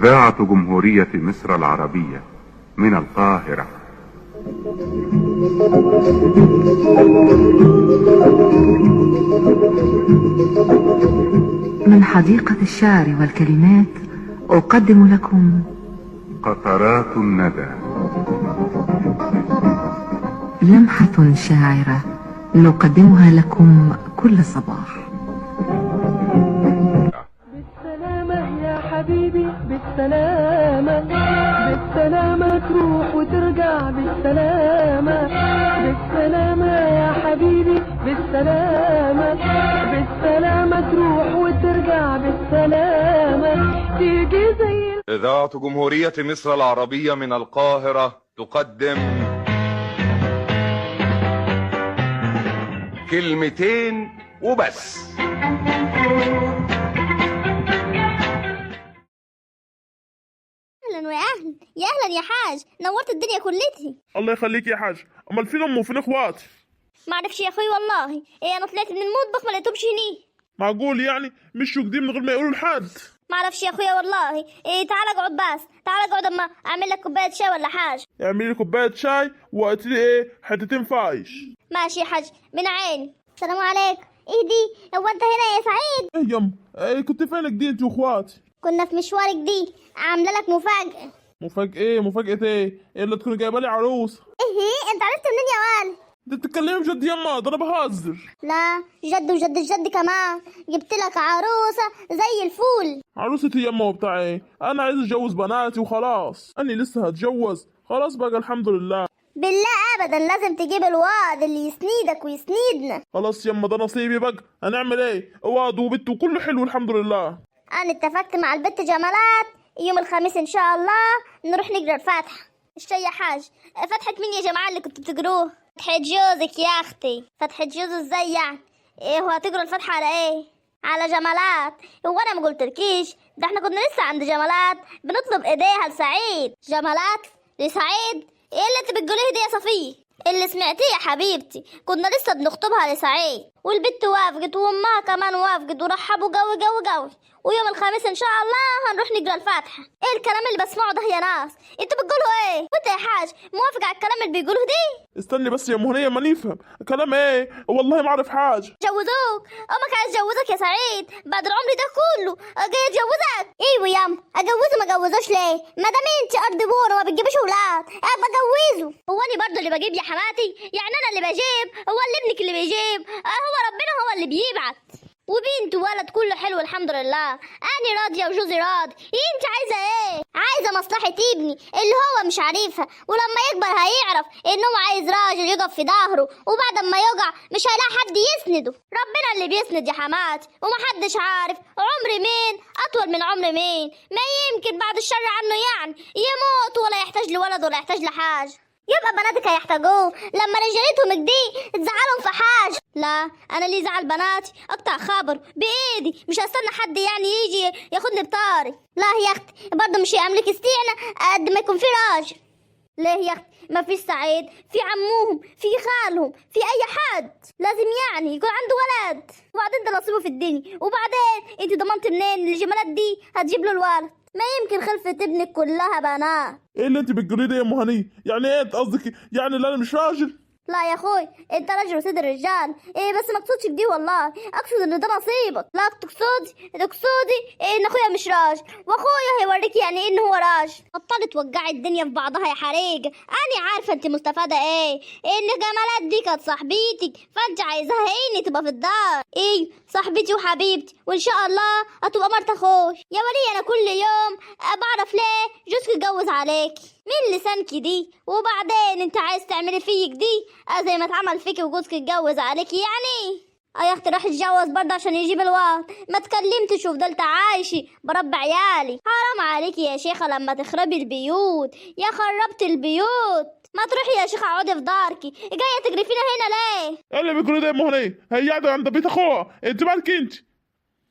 إذاعة جمهورية مصر العربية من القاهرة. من حديقة الشعر والكلمات أقدم لكم قطرات الندى، لمحة شاعرة نقدمها لكم كل صباح. بالسلامة يا حبيبي، بالسلامة بالسلامة تروح وترجع بالسلامة، بالسلامة يا حبيبي، بالسلامة بالسلامة تروح وترجع بالسلامة، تيجي زي إذاعة جمهورية مصر العربية من القاهرة تقدم كلمتين وبس. اهلا واهلا، يا اهلا يا حاج، نورت الدنيا كلتي. الله يخليك يا حاج. امال فين امه وفين اخواتي؟ معرفش يا اخوي والله، انا طلعت من المطبخ ما لقيتهمش هني. معقول يعني مشوا كده من غير ما يقولوا لحد؟ معرفش يا اخويا والله. تعال اقعد بس، تعال اقعد اما اعمل لك كوبايه شاي ولا حاجه. اعملي لي كوبايه شاي وقت لي حتتين فايش. ماشي يا حاج، من عيني. السلام عليكم. دي هو انت هنا يا سعيد؟ ايه يم، كنت فينك دي انت واخواتي؟ كنا في مشوارك دي، عامله لك مفاجاه. مفاجأة ايه؟ مفاجأة ايه اللي تكون جايبه لي عروس؟ انت عرفت منين يا والد؟ انت بتتكلمي بجد يما؟ ده انا بهزر. لا جد وجد الجد كمان، جبت لك عروسه زي الفول. عروستي يما وبتاع ايه؟ انا عايز اتجوز بناتي وخلاص، انا لسه هتجوز خلاص بقى الحمد لله. بالله ابدا، لازم تجيب الواد اللي يسندك ويسندنا. خلاص يما ده نصيبي بقى، هنعمل ايه؟ واد وبنت وكله حلو الحمد لله. انا اتفقت مع البت جمالات يوم الخميس ان شاء الله نروح نقرا الفاتحه. الشي يا حاج، فتحة مين يا جماعه اللي كنتوا بتقروه؟ فتحة جوزك يا اختي. فتحة جوزه ازاي يعني؟ هو هتقرا الفاتحه على ايه؟ على جمالات. هو انا ما قلتلكيش؟ ده احنا كنا لسه عند جمالات بنطلب ايديها لسعيد. جمالات لسعيد؟ ايه اللي انت بتقوليه ده يا صفيه؟ اللي سمعتيه يا حبيبتي، كنا لسه بنخطبها لسعيد، والبت وافقت وامها كمان وافقت ورحبوا قوي قوي قوي، ويوم الخميس ان شاء الله هنروح نقرا الفاتحه. ايه الكلام اللي بسمعه ده يا ناس؟ انتوا بتقولوا ايه؟ وانت يا حاج موافق على الكلام اللي بيقولوه دي؟ استني بس يا مهنية ما نفهم كلام ايه، والله ما اعرف حاجه. جوزوك؟ امك عايز تجوزك يا سعيد بعد العمر ده كله؟ جاي اتجوزك؟ ايوه ياما اجوزه. ما جوزوش ليه؟ ما دام انت ارض بور وما بتجيبش اولاد ابقى جوزه. هو انا برضه اللي بجيب يا حماتي؟ يعني انا اللي بجيب؟ هو اللي ابنك اللي بيجيب؟ هو ربنا هو اللي بيبعت. وبنت وولد كله حلو الحمد لله، انا راضيه وجوزي راضي. انت عايزه ايه؟ عايزه مصلحه ابني اللي هو مش عارفها، ولما يكبر هيعرف ان هو عايز راجل يقف في ظهره، وبعد ما يقع مش هيلاقي حد يسنده. ربنا اللي بيسند يا حماتي، ومحدش عارف عمر مين اطول من عمر مين. ما يمكن بعد الشر عنه يعني يموت ولا يحتاج لولد ولا يحتاج لحاجه. يبقى بناتك هيحتاجوه لما رجالتهم دي تزعلهم في حاجه. لا انا اللي يزعل بناتي اقطع خبر بايدي، مش هستنى حد يعني يجي ياخدني بطاري. لا يا اختي برضه مش هيعملك استعنى قد ما يكون في راجل. ليه يا اختي؟ ما في سعيد، في عموهم، في خالهم، في اي حد لازم يعني يكون عنده ولد، وبعدين ده نصيبه في الدنيا. وبعدين انت ضمنت منين ان الجمالات دي هتجيب له الولد؟ ما يمكن خلفة ابنك كلها بنات. ايه اللي انت بتقوليه ده يا مهنية؟ يعني ايه قصدك؟ يعني اللي انا مش راجل؟ لا يا اخوي انت راجل وسيد الرجال. بس ما اقصدش بدي والله، اقصد ان ده نصيبك. لا تقصدي ان اخويا مش راجل، واخويا هيوريك يعني ايه ان هو راجل. بطلت توقعي الدنيا في بعضها يا حريقه. انا عارفه انت مستفاده ايه، ان جمالات دي كانت صاحبتك فانت عايزاها هيني تبقى في الدار. صاحبتي وحبيبتي، وان شاء الله هتبقى مرت اخوي. يا ولي انا كل يوم بعرف ليه جوزك اتجوز عليكي. مين لسانك دي؟ وبعدين انت عايز تعملي فيك دي زي ما اتعمل فيكي وجوزك اتجوز عليكي يعني؟ يا اختي راح اتجوز برضه عشان يجيب الواد، ما اتكلمتش وفضلت عايشي بربع عيالي. حرام عليكي يا شيخه لما تخربي البيوت. يا خربت البيوت، ما تروحي يا شيخه اقعدي في داركي، جايه تجرفينا هنا ليه؟ ايه اللي بيقولوا ده يا مهنية؟ هي قاعده عند بيت اخوها، انت مالك انت؟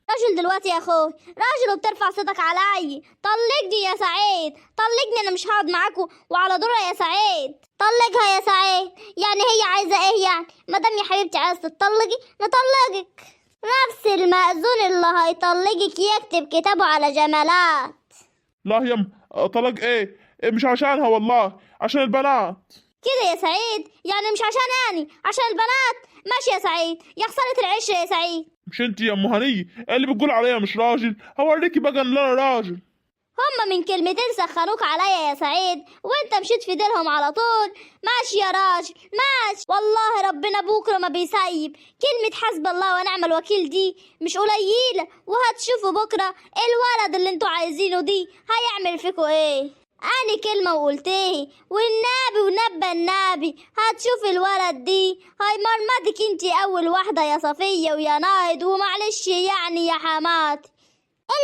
راجل دلوقتي يا اخوي، راجل وبترفع صوتك علي. طلقني يا سعيد، طلقني، انا مش هقعد معاكوا وعلى ضرة يا سعيد. طلقها يا سعيد. يعني هي عايزه ايه يعني؟ مادام يا حبيبتي عايزه تطلقي نطلقك. نفس المأذون اللي هيطلقك يكتب كتابه على جمالات. لا يم، طلاق ايه؟ مش عشانها والله، عشان البنات. كده يا سعيد؟ يعني مش عشان عشان البنات؟ ماشي يا سعيد، يا خسارة العشرة يا سعيد. مش انت يا ام هنيه اللي بتقول عليا مش راجل؟ هوريكي بقى ان انا راجل. هما من كلمتين سخنوك عليا يا سعيد وانت مشيت في ديلهم على طول. ماشي يا راجل ماشي، والله ربنا بكره ما بيسيب. كلمة حسب الله ونعم الوكيل دي مش قليلة، وهتشوفوا بكره الولد اللي انتوا عايزينه دي هيعمل فيكوا ايه. أنا كلمة وقلتيه والنبي ونبى النبي هتشوف الولد دي هيمرمطك انتي أول واحدة يا صفية ويا نايد، ومعلش يعني يا حمات.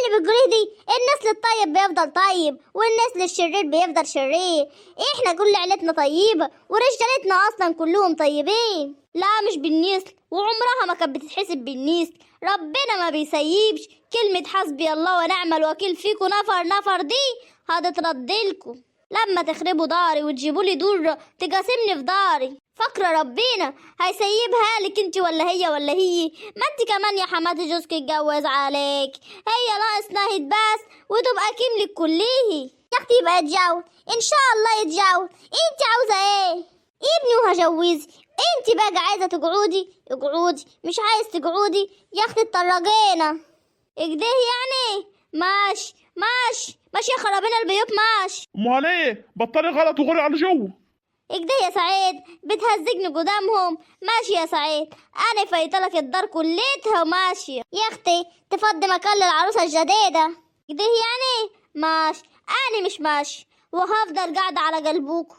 اللي بتقوليه دي النسل الطيب بيفضل طيب والنسل الشرير بيفضل شرير. احنا كل عيلتنا طيبة ورجالتنا اصلا كلهم طيبين. لا مش بالنسل، وعمرها ما كانت بتتحسب بالنسل. ربنا ما بيسيبش. كلمة حسبي الله ونعم الوكيل فيكم نفر دي هتتردلكوا لما تخربوا داري وتجيبوا لي دور تقاسمني في داري. فاكرة ربنا هيسيبها لك انت ولا هي ما انت كمان يا حماتي جوزك اتجوز عليك. هي ناقص ناهد بس وتبقى كملك كليه. يا اختي يبقى يتجوز ان شاء الله يتجوز. انت عاوزة ايه؟ ابني وهجوزي. انت بقى عايزة تقعدي اقعدي، مش عايز تقعدي يا اختي اتطرقينا اكده يعني. ماشي ماشي يا خرابين البيوت ماشي. ام هنيه بطلي غلط وغوري على جوه. اكده يا سعيد بتهزجني قدامهم. ماشي يا سعيد انا فايتلك الدار كليتها وماشية. يا اختي تفضي مكان للعروسة الجديدة كده يعني. ماشي انا مش ماشي وهفضل قاعدة على قلبوكوا.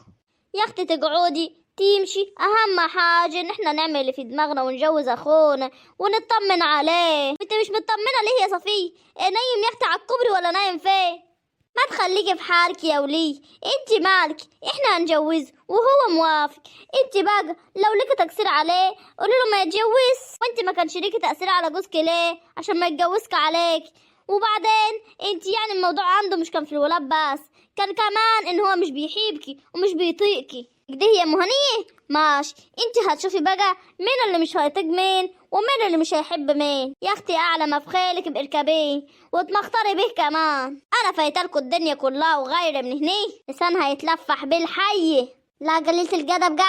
يا اختي تقعدي تمشي، اهم حاجة ان احنا نعمل اللي في دماغنا ونجوز اخونا ونطمن عليه. انت مش مطمنة ليه يا صفية؟ نايم يا اختي على الكوبري ولا نايم فين؟ ما تخليكي في حالك يا ولي. انت مالك؟ احنا هنجوزه وهو موافق. انت بقى لو ليكي تقصير عليه قولي له ما يتجوز. وانت ما كانش ليكي تأثير على جوزك ليه؟ عشان ما يتجوزك عليك. وبعدين انت يعني الموضوع عنده مش كان في الولاد بس، كان كمان ان هو مش بيحبكي ومش بيطيقكي كده يا مهنيه. ماشي انت هتشوفي بقى مين اللي مش هيطيق مين ومين اللي مش هيحب مين. يا اختي اعلى ما في خيلك باركبيه وتمختري به كمان. انا فايتلكوا الدنيا كلها وغير من هني لسان هيتلفح بالحي. لا قليلة الجدب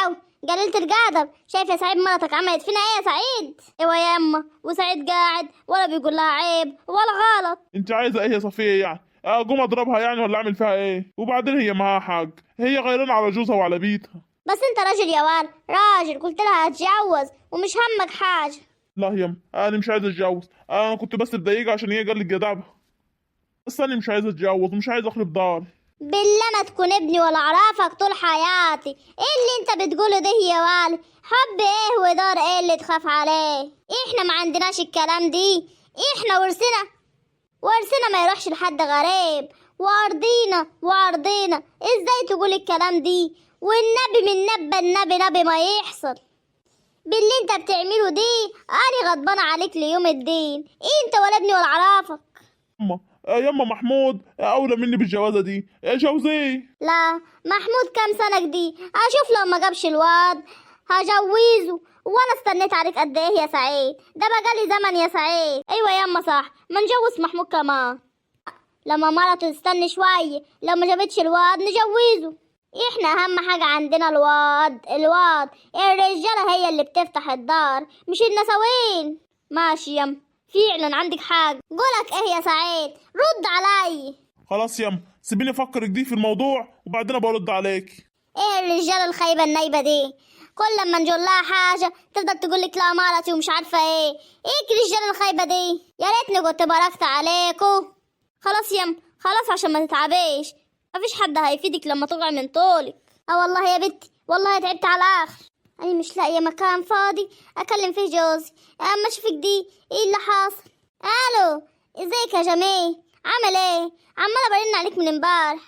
قليلة الجدب. شايف يا سعيد مرتك عملت فينا ايه يا سعيد؟ ايوه يا اما وسعيد قاعد ولا بيقول لها عيب ولا غلط. انت عايزه ايه يا صفيه يعني؟ اقوم اضربها يعني ولا اعمل فيها ايه؟ وبعدين هي معاها حق، هي غيرانه على جوزها وعلى بيتها. بس انت راجل يا واد راجل، قلت لها هتجوز ومش همك حاجه. لا يم انا مش عايز اتجوز، انا كنت بس بضايقها عشان هي قالت جدعها، بس انا مش عايز اتجوز ومش عايز اخرب داري. بالله ما تكون ابني ولا اعرفك طول حياتي. ايه اللي انت بتقوله ده يا والي؟ حب ايه ودار ايه اللي تخاف عليه؟ احنا ما عندناش الكلام دي. احنا ورثنا ما يروحش لحد غريب، وارضينا ازاي تقول الكلام دي؟ والنبي من النبي ما يحصل. باللي انت بتعمله دي انا غضبانه عليك ليوم الدين. انت ولا ابني ولا اعرفك. يما محمود اولى مني بالجوازه دي، جوزيه. لا محمود كام سنه دي؟ اشوف لو ما جابش الواد هجوزه. وانا استنيت عليك قد ايه يا سعيد؟ ده بقالي زمن يا سعيد. ايوه ياما صح، ما نجوز محمود كمان لما مرته تستني شويه. لو ما جابتش الواد نجوزه. احنا اهم حاجه عندنا الواد. الرجاله هي اللي بتفتح الدار مش النسوين. ماشي ياما فعلا عندك حاجه. قولك ايه يا سعيد؟ رد علي. خلاص ياما سيبيني افكر جديد في الموضوع وبعدين برد عليك. ايه الرجاله الخايبه النايبه دي؟ كل لما نقول لها حاجه تفضل تقولك لا مرتي ومش عارفه ايه. ايه الرجاله الخايبه دي؟ يا ريتني كنت باركت عليكو. خلاص ياما خلاص عشان ما تتعبيش. مفيش حد هيفيدك لما تقعي من طولك. والله يا بنتي والله تعبت على الاخر. انا مش لاقيه مكان فاضي اكلم فيه جوزي. اما اشوفك دي ايه اللي حاصل. الو ازيك يا جميل؟ عامل ايه؟ عماله برن عليك من امبارح.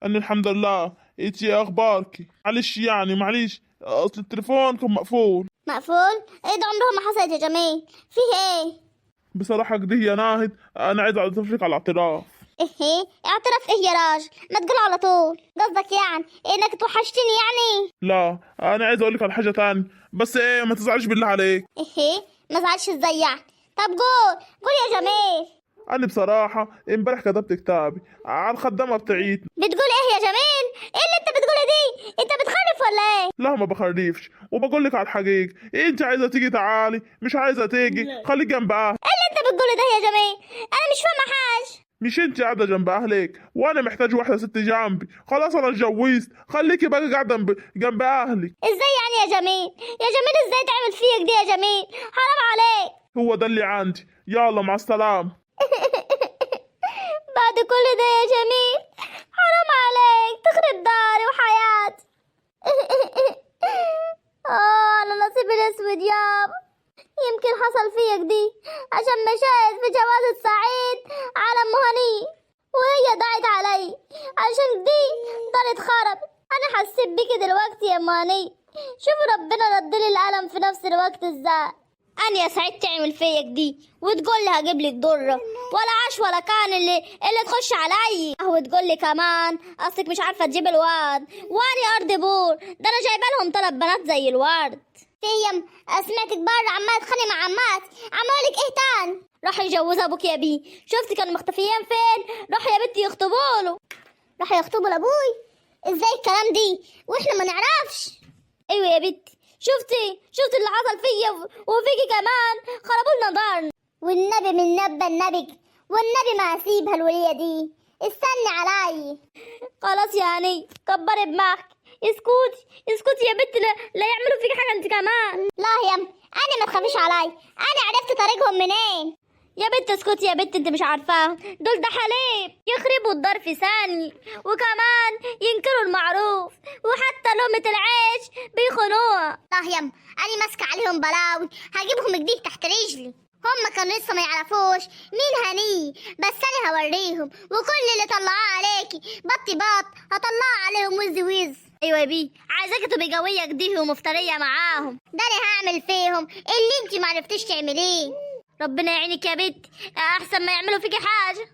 انا الحمد لله. انتي اخبارك؟ معلش يعني معلش اصل التليفون كان مقفول. ايه ده عمرها ما حصلت يا جميل. فيه ايه؟ بصراحه كده يا ناهد انا عايز اعترفلك على الاعتراف. ايه اعترف ايه يا راجل؟ ما تقول على طول. قصدك يعني انك توحشتني يعني؟ لا انا عايز اقولك على حاجه تاني بس ايه ما تزعلش بالله عليك. ما زعلش ازاي يعني؟ طب قول يا جميل. انا بصراحه امبارح كتبت كتابي على الخدامه بتاعتنا. بتقول ايه يا جميل؟ ايه اللي انت بتقوله دي؟ انت بتخرف ولا ايه؟ لا ما بخرفش وبقول لك على الحقيقه. انت عايزه تيجي تعالي، مش عايزه تيجي خليك جنب اهلك. ايه اللي انت بتقوله ده يا جميل؟ انا مش فاهمه حاجه. مش انت قاعده جنب اهلك وانا محتاج واحده ست جنبي؟ خلاص انا اتجوزت، خليكي بقى قاعده جنب اهلك. ازاي يعني يا جميل؟ يا جميل ازاي تعمل فيك دي يا جميل؟ حرام عليك. هو ده اللي عندي، يلا مع السلامه. بعد كل ده يا جميل؟ حرام عليك، تخرب داري وحياتي. انا نصيبي الاسود يابا. يمكن حصل فيك دي عشان مشاهد في جواز السعيد على ام هني وهي دعت علي، عشان دي دارت خرب. انا حسيت بيكي دلوقتي يا ام هني. شوفي ربنا ردلي القلم في نفس الوقت ازاي. انا يا سعيد تعمل فيك دي وتقول لي هجيب لك ضره ولا عاش ولا كان اللي تخش علي، وتقول لي كمان اصلك مش عارفه تجيب الواد واني ارض بور. ده انا جايبه لهم 3 بنات زي الورد. فيم سمعتك بره عماله تخانق مع عمات، عمالة لك ايه تاني؟ راحوا يجوزوا ابوك يا بيه. شفتي كانوا مختفيين فين؟ راحوا يا بنتي يخطبوا له. راحوا يخطبوا لابوي؟ ازاي الكلام دي واحنا ما نعرفش؟ ايوه يا بنتي، شفتي اللي حصل فيا وفيكي كمان، خربوا لنا دارنا. والنبي من نبى النبي والنبي ما هسيبها الولية دي، استني علي. خلاص يا هني كبري دماغك، اسكتي يا بنت، لا يعملوا فيك حاجه انت كمان. لا يا انا ما تخافيش علي، انا عرفت طريقهم منين. يا بنت اسكتي يا بنت، انت مش عارفاهم دول ده حليب يخربوا الدار في ثانيه، وكمان ينكروا المعروف وحتى لقمة العيش بيخونوها. لا يا انا ماسكه عليهم بلاوي، هجيبهم جديد تحت رجلي. هم كانوا لسه ما يعرفوش مين هني، بس انا هوريهم، وكل اللي طلعوه عليكي بط هطلعه عليهم وز. ايوه يا بيه، عايزاكي تبقي قويه كده ومفتريه معاهم. ده انا هعمل فيهم اللي انت ما عرفتيش تعمليه. ربنا يعينك يا بنت، احسن ما يعملوا فيكي حاجه.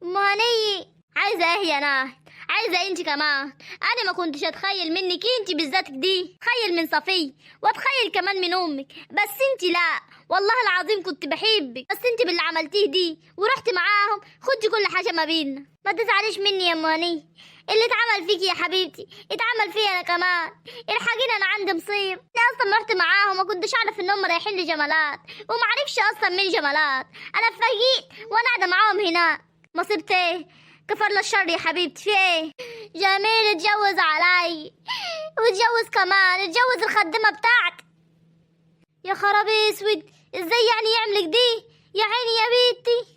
ام هني عايزه ايه يا ناهد؟ عايزه انت كمان؟ انا ما كنتش اتخيل منك انت بالذات دي، تخيل من صفيه واتخيل كمان من امك، بس انت لا والله العظيم كنت بحبك، بس انت باللي عملتيه دي ورحت معاهم خدي كل حاجه ما بيننا. ما تزعليش مني يا ام هني، اللي اتعمل فيكي يا حبيبتي اتعمل فيا انا كمان. الحقيقه انا عندي مصيب، انا اصلا ما رحت معاهم ما كنتش اعرف ان هم رايحين لجمالات، وما عرفش اصلا مين جمالات. انا اتفاجئت وانا قاعده معاهم هناك. مصيبتي ايه؟ كفر له الشر يا حبيبتي. في ايه؟ جميل اتجوز علي واتجوز كمان اتجوز الخدمه بتاعتي. يا خرابي اسود، ازاي يعني يعملك دي؟ يا عيني يا بيتي.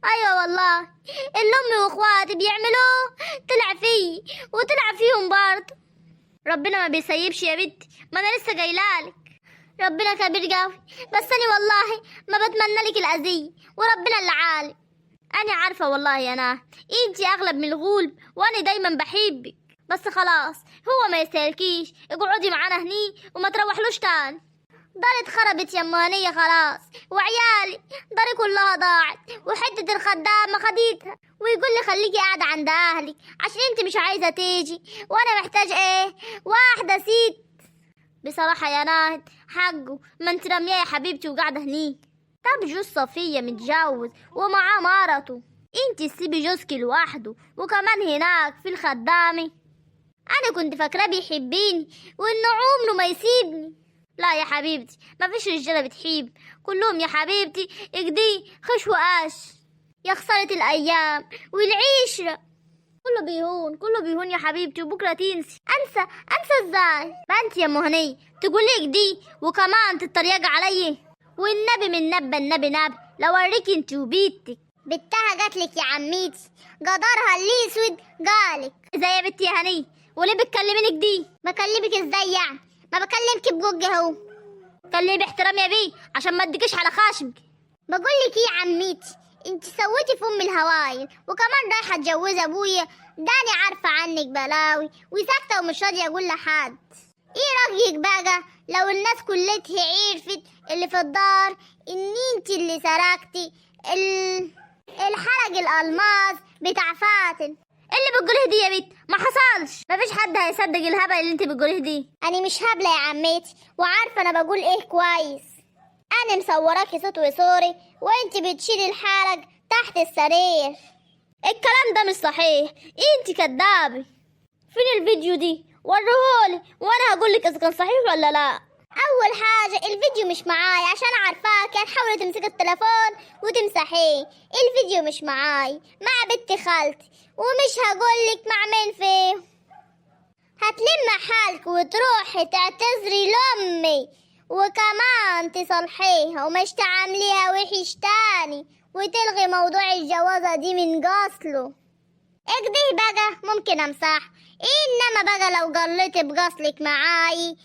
ايوه والله اللي امي واخواتي بيعملوه طلع فيه وطلع فيهم برضه. ربنا ما بيسيبش يا بنتي، ما انا لسه جايلالك. ربنا كبير قوي، بس انا والله ما بتمنى لك الاذيه، وربنا اللي عالم. انا عارفه والله يا ناه انتي اغلب من الغلب، وانا دايما بحبك، بس خلاص هو ما يستاهلكيش. اقعدي معانا هني وما تروحلوش تاني. داري اتخربت يا ام هنيه خلاص، وعيالي داري كلها ضاعت، وحته الخدامه خديتها، ويقول لي خليكي قاعده عند اهلك عشان انت مش عايزه تيجي، وانا محتاج ايه؟ واحده ست. بصراحه يا ناهد حقه، ما انت رمياه يا حبيبتي وقاعده هني. طب جوز صفيه متجوز ومعاه مرته، انت تسيبي جوزك لوحده وكمان هناك في الخدامه؟ انا كنت فاكراه بيحبيني وانه عمره ما يسيبني. لا يا حبيبتي، ما فيش رجاله بتحب، كلهم يا حبيبتي اجدي خش وقاش. يا خساره الايام والعشره، كله بيهون يا حبيبتي، وبكره تنسي. انسى ازاي؟ ما انت يا ام هنيه تقولي اجدي وكمان تتريقي علي؟ والنبي من النبي لو اوريكي انت وبيتك. بنتها جاتلك يا عميتي، جدارها اللي اسود جالك. ازاي يا بنتي يا هنيه؟ وليه بتكلمينك دي؟ بكلمك ازاي يعني؟ ما بكلمك بجوجي اهو. كلمي باحترام يا بيه عشان ما اديكيش على خشمك. بقولك ايه يا عميتي، انت سويتي في ام الهوايل وكمان رايحه تجوزي ابويا، ده انا عارفه عنك بلاوي وساكته ومش راضيه اقول لحد. ايه رايك بقى لو الناس كلها عرفت اللي في الدار ان انت اللي سرقتي الحلق الالماس بتاع فاتن؟ اللي بتقوليه دي يا بنت ما حصلش، مفيش حد هيصدق الهبل اللي انت بتقوليه دي. انا مش هبله يا عمتي، وعارفه انا بقول ايه كويس. انا مصوراكي صوت وصوري وانت بتشيلي الحلق تحت السرير. الكلام ده مش صحيح، انت كدابة. فين الفيديو دي؟ وريهولي وانا هقولك اذا كان صحيح ولا لا. اول حاجة الفيديو مش معاي عشان عارفاك هتحاولي تمسكي التليفون وتمسحيه. الفيديو مش معاي، مع بنت خالتي، ومش هقولك مع مين فيه. هتلم حالك وتروحي تعتذري لأمي، وكمان تصلحيها ومش تعامليها وحش تاني، وتلغي موضوع الجوازة دي من قصله. اكده بقى ممكن امسح، انما بقى لو قلت بقصلك معاي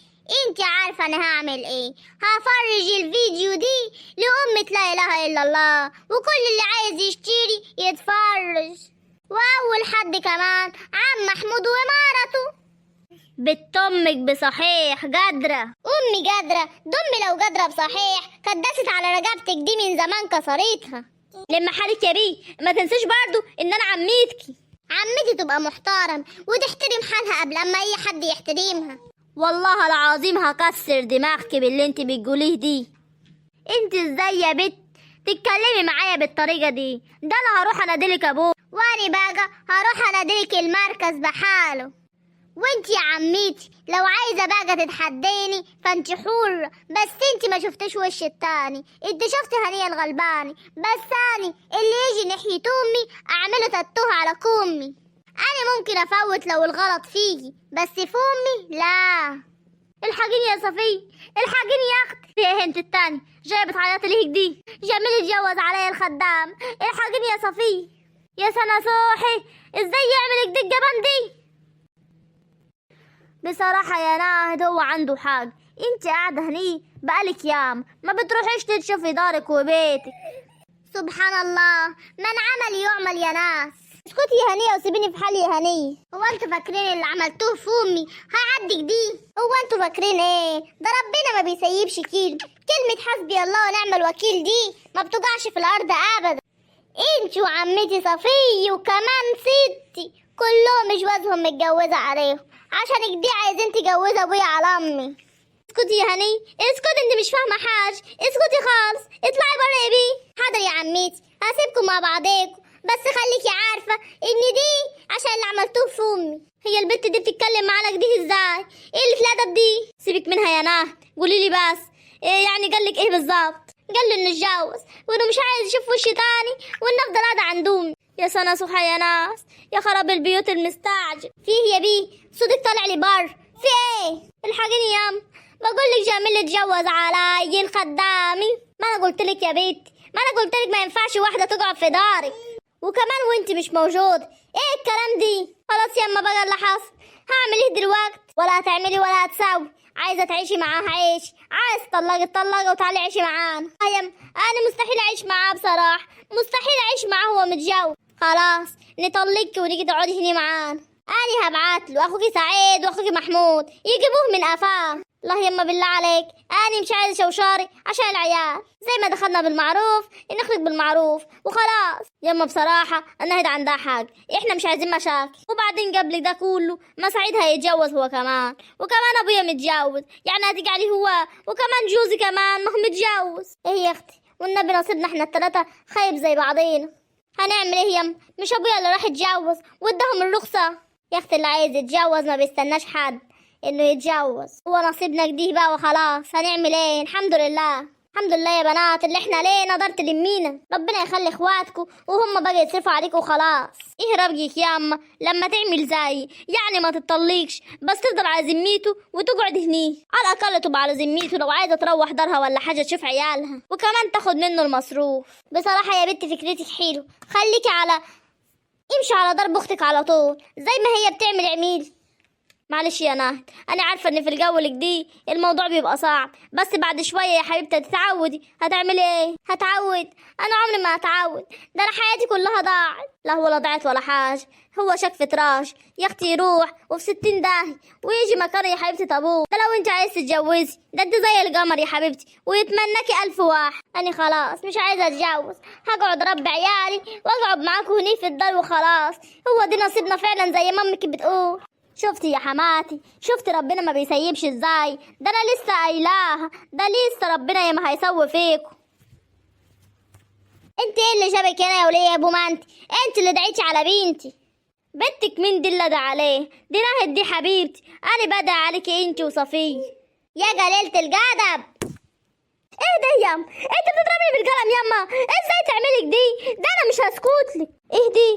انت عارفة انا هعمل ايه. هفرج الفيديو دي لأمة لا اله الا الله، وكل اللي عايز يشتري يتفرج، واول حد كمان عم محمود ومارته. بنت امك بصحيح قادرة. امي قادرة؟ دمي لو قادرة بصحيح كانت داست على رقبتك دي من زمان كسرتها. لما حالك يا بيه ما تنسيش برضو ان انا عميتكي. عمتي تبقى محترم وتحترم حالها قبل اما اي حد يحترمها. والله العظيم هكسر دماغك باللي انت بتقوليه دي. انت ازاي يا بت تتكلمي معايا بالطريقة دي؟ ده انا هروح انادلك ابوك، واني بقى هروح انادلك المركز بحاله. وانت يا عميتي لو عايزة بقى تتحديني فانت حرة، بس انت ما شفتش وش التاني، انت شفت هنية الغلباني، بس ثاني اللي يجي ناحية امي اعمله تاتوه على كمي. انا ممكن افوت لو الغلط فيكي، بس في امي لا. الحاجيني يا صفية، الحاجيني يا اختي. في ايه انت التاني جايه بتعيطي ليه دي؟ جميل اتجوز عليا الخدام. الحاجيني يا صفية. يا سنة صوحي ازاي يعملك دي الجبان دي؟ بصراحة يا ناهد هو عنده حق، انت قاعدة هني بقالك يام ما بتروحيش تشوفي دارك وبيتك. سبحان الله، من عمل يعمل يا ناس. اسكتي يا هنية وسيبيني في حالي يا هنية. هو انتوا فاكرين اللي عملتوه في امي هيعدي دي؟ هو انتوا فاكرين ايه؟ ده ربنا ما بيسيبش كلمة حسبي الله ونعم الوكيل دي ما بتقعش في الارض ابدا. انتي وعمتي صفية وكمان ستي كلهم جوازهم متجوزة عليهم، عشان كده عايزين تجوزوا ابويا على امي. اسكتي يا هني، اسكتي انت مش فاهمة حاجة، اسكتي خالص، اطلعي بره يا بيه. حاضر يا عمتي هسيبكم مع بعضيكم، بس خليكي عارفة ان دي عشان اللي عملتوه في امي. هي البت دي بتتكلم معانا كده ازاي؟ ايه اللي في الادب دي؟ سيبك منها يا ناه، قولي لي بس إيه يعني قالك ايه بالظبط؟ قال له انه اتجوز وانه مش عايز يشوف وشي تاني وانه افضل قاعدة عند امي. يا سنة صحى يا ناس، يا خراب البيوت المستعجل. فيه يا بيه صوتك طالع لي بر، في ايه؟ الحاجيني يام، بقولك جميل اتجوز علي الخدامي. ما انا قلتلك يا بنتي، ما انا قلتلك ما ينفعش واحدة تقعد في دارك، وكمان وانت مش موجود. ايه الكلام دي؟ خلاص ياما بقى اللي حصل، هعمل ايه دلوقتي؟ ولا هتعملي ولا هتساوي. عايزة تعيشي معاها عيش، عايز تطلقي وتعالي عيشي معانا. انا مستحيل اعيش معاه بصراحة، مستحيل اعيش معاه وهو متجوز. خلاص نطلقك ونيجي تقعدي هنا معانا. انا هبعتله اخوكي سعيد واخوكي محمود يجيبوه من قفاه. الله يما بالله عليك، انا مش عايزه شوشاري عشان العيال، زي ما دخلنا بالمعروف نخرج بالمعروف وخلاص. يما بصراحه النهد عندها حق، احنا مش عايزين مشاكل. وبعدين قبل ده كله ما سعيد هيتجوز هو كمان، وكمان ابويا متجوز، يعني هتيجي عليه هو وكمان جوزي كمان ما هو متجوز. ايه يا اختي والنبي نصيبنا احنا الثلاثه خايب زي بعضينا. هنعمل ايه يما؟ مش ابويا اللي راح يتجوز واداهم الرخصه؟ يا اختي اللي عايز يتجوز ما بيستناش حد انه يتجوز، هو نصيبنا كده بقى وخلاص. هنعمل ايه؟ الحمد لله، الحمد لله يا بنات اللي احنا ليه نقدر تلمينا. ربنا يخلي اخواتكم وهم بقى يصرفوا عليكم وخلاص. ايه ربك يا اما لما تعمل زي يعني ما تطلقش بس تفضل على ذميته وتقعد هنيه، على الاقل تبقى على ذميته لو عايزه تروح دارها ولا حاجه تشوف عيالها، وكمان تاخد منه المصروف. بصراحه يا بنت فكرتك حلو، خليكي امشي على ضرب اختك على طول زي ما هي بتعمل عميل. معلش يا ناهد، انا عارفه ان في الجو دي الموضوع بيبقى صعب، بس بعد شويه يا حبيبتي تتعودي. هتعملي ايه؟ هتعود؟ انا عمري ما هتعود، ده انا حياتي كلها ضاعت. لا ولا ضاعت ولا حاجه، هو شك فراش يا اختي يروح وفي 60 داهي ويجي مكانه يا حبيبتي ابوه. ده لو انت عايز تتجوزي ده انت زي القمر يا حبيبتي ويتمناكي 1000 واحد. انا خلاص مش عايزه اتجوز، هقعد اربي عيالي واقعد معاكم هني في الدار وخلاص. هو دي نصيبنا فعلا زي ما امك بتقول. شفتي يا حماتي، شفتي ربنا ما بيسيبش ازاي؟ ده انا لسه قايلاها، ده لسه ربنا يا ما هيسوي فيكم. انت ايه اللي جابك هنا يا وليه يا ابو مانتي؟ انت اللي دعيتي على بنتي. بنتك مين دي اللي دعا عليه؟ دي ناهد دي حبيبتي، انا بدعي عليكي انت وصفيه. يا جليلة الجدب، ايه ده ياما؟ انت بتضربني بالقلم ياما؟ ازاي تعملي دي؟ ده انا مش هسكتلك. ايه دي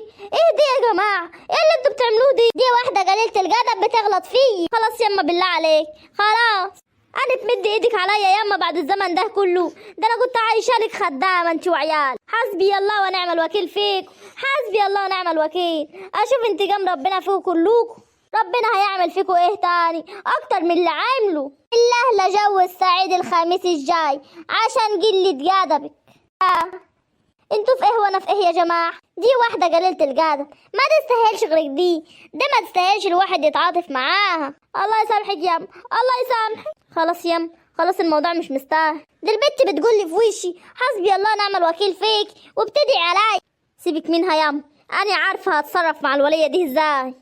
يا جماعه؟ ايه اللي انتوا بتعملوه دي واحده جليلة الجدب بتغلط فيي. خلاص ياما بالله عليك خلاص، انا تمد ايدك عليا ياما بعد الزمن ده كله؟ ده انا كنت عايشه لك خدامه انت وعيال. حسبي الله ونعم الوكيل فيك، حسبي الله ونعم الوكيل. اشوف انتقام ربنا فيكم كلكم. ربنا هيعمل فيكم ايه تاني اكتر من اللي عامله؟ الله لجوز سعيد الخميس الجاي عشان قلة جدبك. انتوا في ايه وانا في ايه يا جماعه؟ دي واحده جليلة الجدب ما تستاهلش غيرك، دي ما تستاهلش الواحد يتعاطف معاها. الله يسامحك ياما، الله يسامحك. خلاص ياما خلاص، الموضوع مش مستاهل. دي البت بتقولي في وشي حسبي الله ونعم الوكيل فيك وبتدعي علي. سيبك منها ياما، انا عارفه هتصرف مع الوليه دي ازاي.